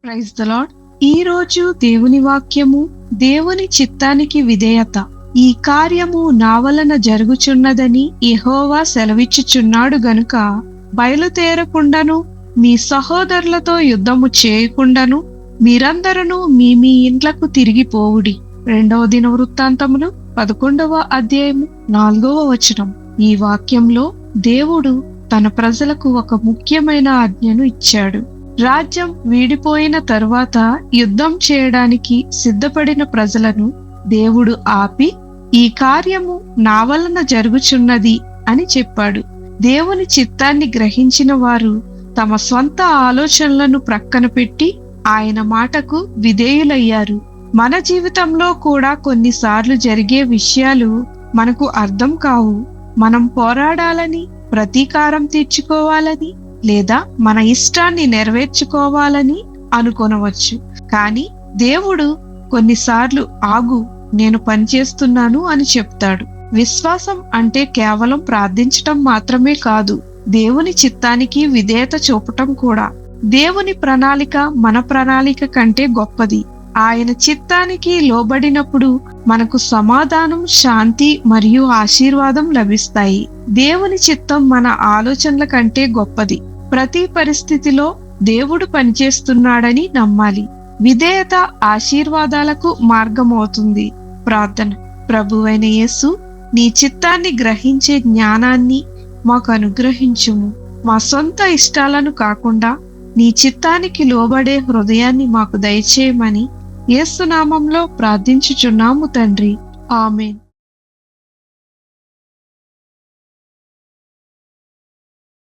Praise the lord. ఈ రోజు దేవుని వాక్యము, దేవుని చిత్తానికి విధేయత. ఈ కార్యము నా వలన జరుగుచున్నదని యెహోవా సెలవిచ్చుచున్నాడు గనుక బయలుదేరకుండాను మీ సహోదరులతో యుద్ధము చేయకుండాను మీరందరూ మీ ఇండ్లకు తిరిగిపోవుడి. 2వ దినవృత్తాంతములు 11వ అధ్యాయము 4వ వచనం. ఈ వాక్యంలో దేవుడు తన ప్రజలకు ఒక ముఖ్యమైన ఆజ్ఞను ఇచ్చాడు. రాజ్యం వీడిపోయిన తరువాత యుద్ధం చేయడానికి సిద్ధపడిన ప్రజలను దేవుడు ఆపి, ఈ కార్యము నా వలన జరుగుచున్నది అని చెప్పాడు. దేవుని చిత్తాన్ని గ్రహించిన వారు తమ స్వంత ఆలోచనలను ప్రక్కన పెట్టి ఆయన మాటకు విధేయులయ్యారు. మన జీవితంలో కూడా కొన్నిసార్లు జరిగే విషయాలు మనకు అర్థం కావు. మనం పోరాడాలని, ప్రతీకారం తీర్చుకోవాలని, లేదా మన ఇష్టాన్ని నెరవేర్చుకోవాలని అనుకొనవచ్చు. కానీ దేవుడు కొన్నిసార్లు ఆగు, నేను పనిచేస్తున్నాను అని చెప్తాడు. విశ్వాసం అంటే కేవలం ప్రార్థించటం మాత్రమే కాదు, దేవుని చిత్తానికి విధేయత చూపటం కూడా. దేవుని ప్రణాళిక మన ప్రణాళిక కంటే గొప్పది. ఆయన చిత్తానికి లోబడినప్పుడు మనకు సమాధానం, శాంతి మరియు ఆశీర్వాదం లభిస్తాయి. దేవుని చిత్తం మన ఆలోచనల కంటే గొప్పది. ప్రతి పరిస్థితిలో దేవుడు పనిచేస్తున్నాడని నమ్మాలి. విధేయత ఆశీర్వాదాలకు మార్గమవుతుంది. ప్రార్థన. ప్రభువైన యేసు, నీ చిత్తాన్ని గ్రహించే జ్ఞానాన్ని మాకు అనుగ్రహించుము. మా సొంత ఇష్టాలను కాకుండా నీ చిత్తానికి లోబడే హృదయాన్ని మాకు దయచేయమని యేసు నామంలో ప్రార్థించుచున్నాము తండ్రి. ఆమేన్.